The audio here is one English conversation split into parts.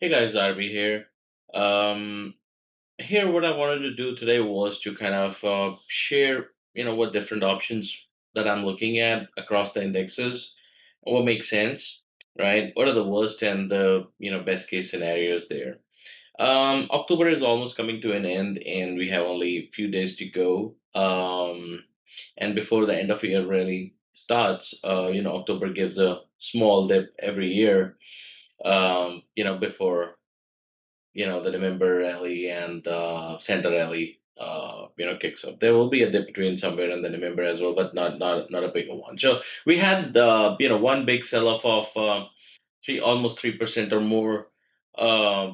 Hey guys, Arby here. Um, Here, what I wanted to do today was to kind of share, what different options that I'm looking at across the indexes, what makes sense, right? What are the worst and the best case scenarios there? October is almost coming to an end, and we have only a few days to go. And before the end of year really starts, October gives a small dip every year. Before the November rally and Santa rally, kicks off. There will be a dip between somewhere in the November as well, but not a bigger one. So we had one big sell off of three almost 3% or more, a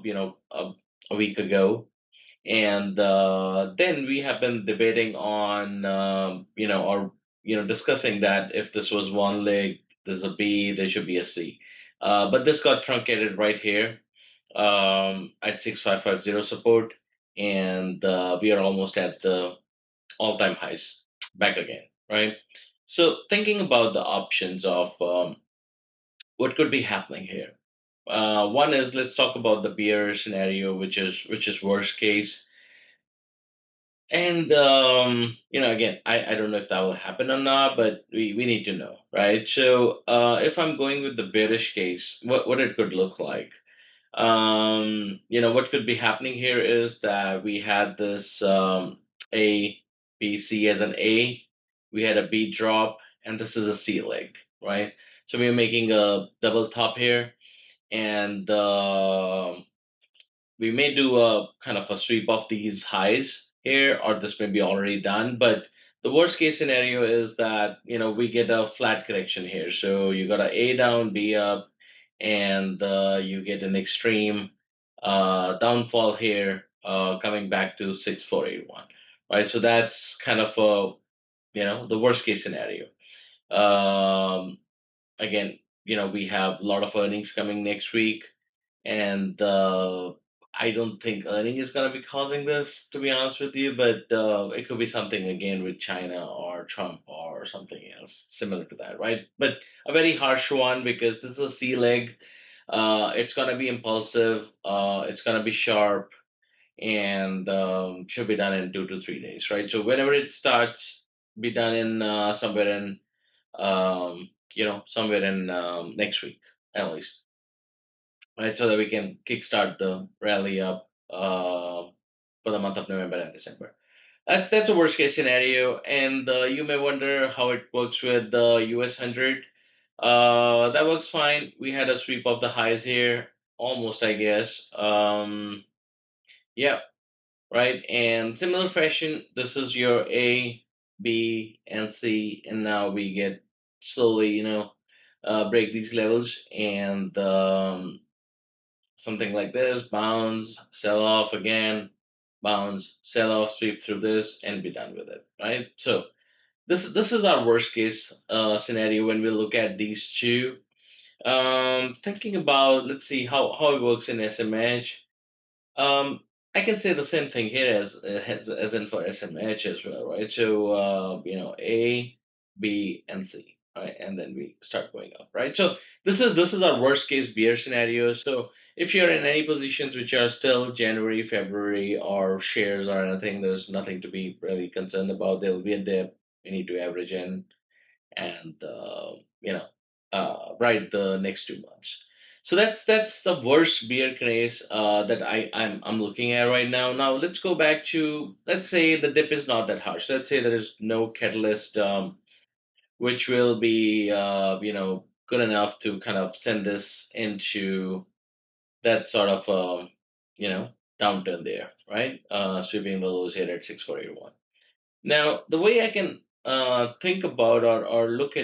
week ago, and then we have been debating on or discussing that if this was one leg, there's a B, there should be a C, but this got truncated right here at 6550 support, and we are almost at the all-time highs back again, right? So thinking about the options of what could be happening here. One is, let's talk about the bear scenario, which is worst case. And again, I don't know if that will happen or not, but we need to know, right? So if I'm going with the bearish case, what it could look like. What could be happening here is that we had this A, B, C as an A, we had a B drop, and this is a C leg, right? So we're making a double top here, and we may do a kind of a sweep of these highs here, or this may be already done. But the worst case scenario is that we get a flat correction here. So you got a down, B up, and you get an extreme downfall here, coming back to 6481, right? So that's kind of a the worst case scenario. Um, Again, we have a lot of earnings coming next week, and I don't think earning is going to be causing this, to be honest with you, but it could be something again with China or Trump or something else similar to that, right? But a very harsh one because this is a C leg. It's going to be impulsive, it's going to be sharp, and should be done in 2 to 3 days, right? So whenever it starts, be done in somewhere in next week at least, right? So that we can kickstart the rally up for the month of November and December. That's a worst case scenario, and you may wonder how it works with the US 100. That works fine. We had a sweep of the highs here, almost, I guess. Yeah, right. And similar fashion, this is your A, B, and C, and now we get slowly, break these levels, and something like this, bounce, sell off again, bounce, sell off, sweep through this, and be done with it, right? So this is our worst case scenario when we look at these two. Thinking about, let's see how it works in SMH. Um, I can say the same thing here as in for SMH as well, right? So A, B, and C, right, and then we start going up, right? So this is our worst case bear scenario. So if you're in any positions which are still January, February, or shares or anything, there's nothing to be really concerned about. There will be a dip. We need to average in and ride the next 2 months. So that's the worst beer craze that I'm looking at right now. Now let's go back to, let's say the dip is not that harsh. Let's say there is no catalyst which will be good enough to kind of send this into that sort of downturn there, right? Sweeping the lows here at 6481. Now, the way I can think about or uh, look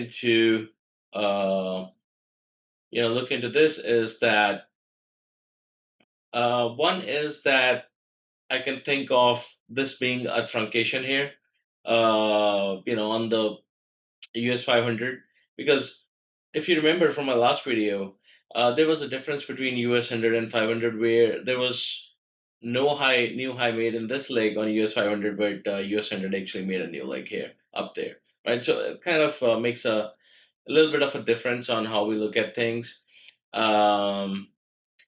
into this is that one is that I can think of this being a truncation here, on the US 500, because if you remember from my last video, there was a difference between US 100 and 500 where there was no new high made in this leg on US 500, but US 100 actually made a new leg here up there, right? So it kind of makes a little bit of a difference on how we look at things. Um,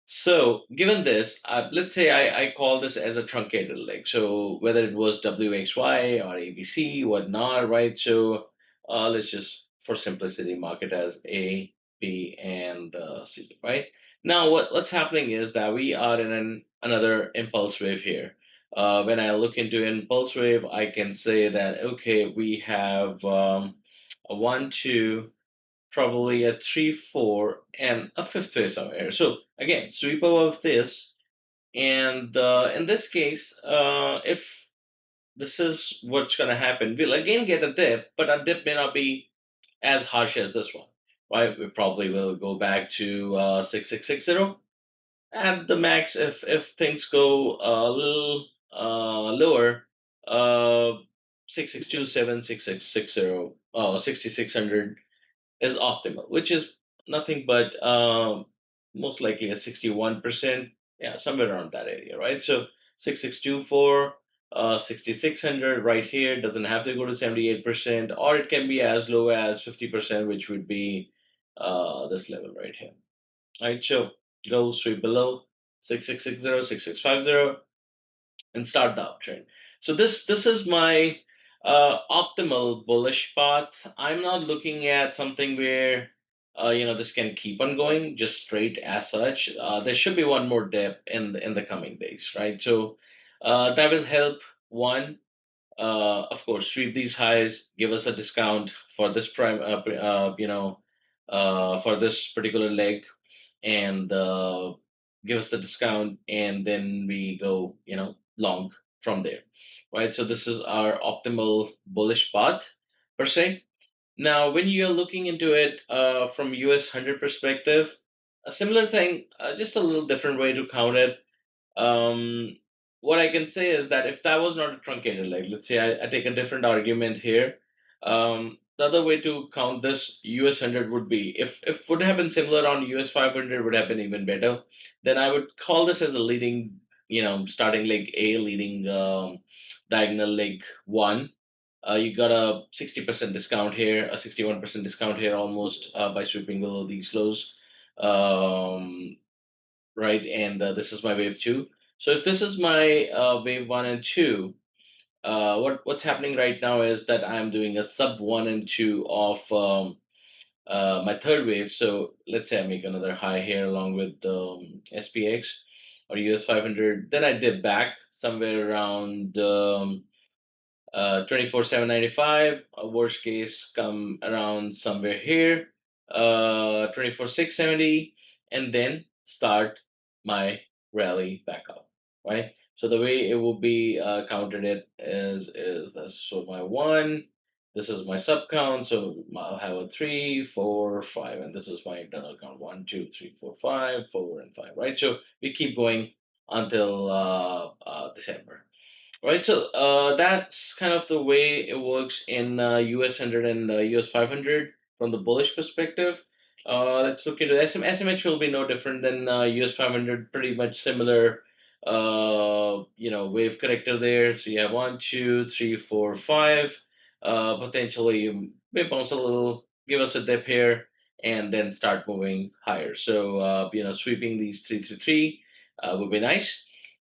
So, given this, let's say I call this as a truncated leg. So, whether it was WXY or ABC, whatnot, right? So, let's just, for simplicity, mark it as A, B, and C, right? Now, what's happening is that we are in another impulse wave here. When I look into impulse wave, I can say that, okay, we have a 1, 2, probably a 3, 4, and a fifth wave somewhere. So again, sweep above this, and in this case, if this is what's going to happen, we'll again get a dip, but our dip may not be as harsh as this one, right? We probably will go back to 6660 at the max if things go a little lower. Uh, 6627, 6660, 6600 is optimal, which is nothing but most likely a 61%, yeah, somewhere around that area, right? So 6624, 6600 right here doesn't have to go to 78%, or it can be as low as 50%, which would be this level right here, right? So go straight below 6660, 6650, and start the uptrend. So this is my optimal bullish path. I'm not looking at something where this can keep on going just straight as such. There should be one more dip in the coming days, right? So that will help. One, of course, sweep these highs, give us a discount for this for this particular leg, and give us the discount, and then we go, long from there, right? So this is our optimal bullish path per se. Now, when you're looking into it from US 100 perspective, a similar thing, just a little different way to count it. um, what I can say is that if that was not a truncated leg, let's say I take a different argument here. The other way to count this US 100 would be, if would have been similar on US 500, would have been even better. Then I would call this as a leading, starting leg A, leading diagonal leg one. You got a 60% discount here, a 61% discount here almost by sweeping below these lows. Um, right? And this is my wave two. So if this is my wave one and two, what's happening right now is that I'm doing a sub one and two of my third wave. So let's say I make another high here along with SPX or US 500. Then I dip back somewhere around 24,795. Worst case, come around somewhere here, 24,670, and then start my rally back up, right? So the way it will be counted it is this. So my one, this is my sub count. So I'll have a three, four, five, and this is my internal count: one, two, three, four, five, four, and five, right? So we keep going until December. Right, so that's kind of the way it works in US 100 and US 500 from the bullish perspective. Let's look into SMH will be no different than US 500, pretty much similar, wave corrector there. So you have one, two, three, four, five. Potentially may bounce a little, give us a dip here, and then start moving higher. So, sweeping these three would be nice,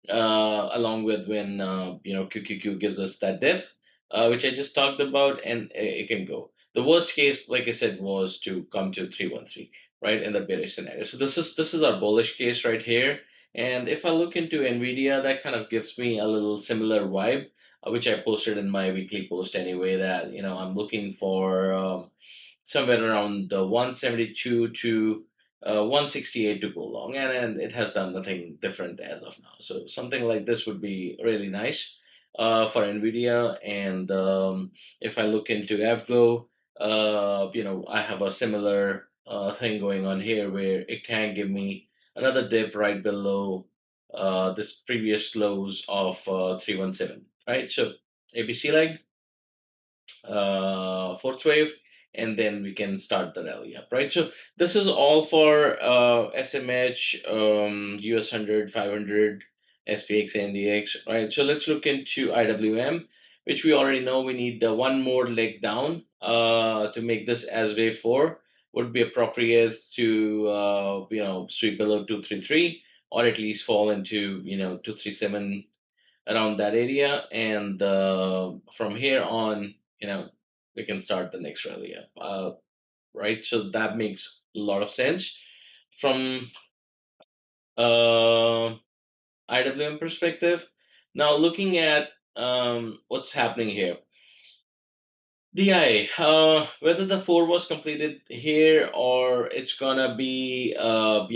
along with when QQQ gives us that dip, which I just talked about, and it can go. The worst case, like I said, was to come to 313, right, in the bearish scenario. So this is our bullish case right here. And if I look into Nvidia, that kind of gives me a little similar vibe, which I posted in my weekly post anyway. That I'm looking for. Somewhere around the 172 to 168 to go long, and it has done nothing different as of now. So something like this would be really nice for Nvidia. And if I look into Avgo, I have a similar thing going on here where it can give me another dip right below this previous lows of 317, right? So ABC leg, fourth wave, and then we can start the rally up, right? So this is all for SMH, US 100, 500, SPX, and DX, right? So let's look into IWM, which we already know we need one more leg down to make this as wave four. Would be appropriate to sweep below 233. or at least fall into 237 around that area, and from here on, we can start the next rally up, right? So that makes a lot of sense from uh, IWM perspective. Now looking at what's happening here. DI, whether the four was completed here or it's gonna be, again,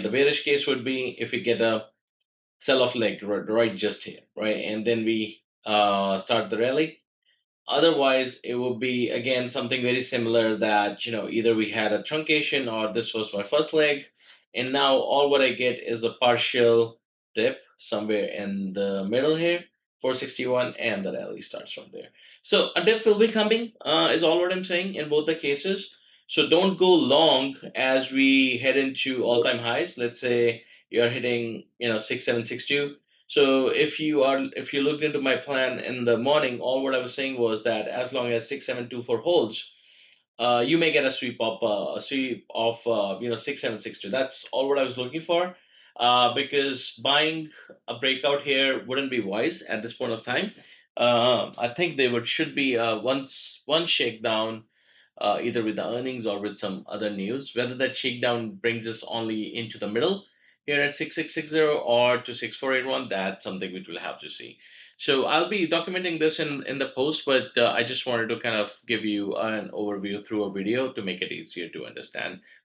the bearish case would be if we get a sell off leg right just here, right? And then we start the rally. Otherwise, it would be again something very similar that, either we had a truncation or this was my first leg, and now all what I get is a partial dip somewhere in the middle here, 461, and the rally starts from there. So a dip will be coming, is all what I'm saying in both the cases. So don't go long as we head into all-time highs. Let's say you're hitting, 6762. So if you looked into my plan in the morning, all what I was saying was that as long as 6724 holds, you may get a sweep of 6762. That's all what I was looking for. Because buying a breakout here wouldn't be wise at this point of time. I think they would should be one shakedown, either with the earnings or with some other news. Whether that shakedown brings us only into the middle here at 6660 or to 6481, that's something which we'll have to see. So I'll be documenting this in the post, but I just wanted to kind of give you an overview through a video to make it easier to understand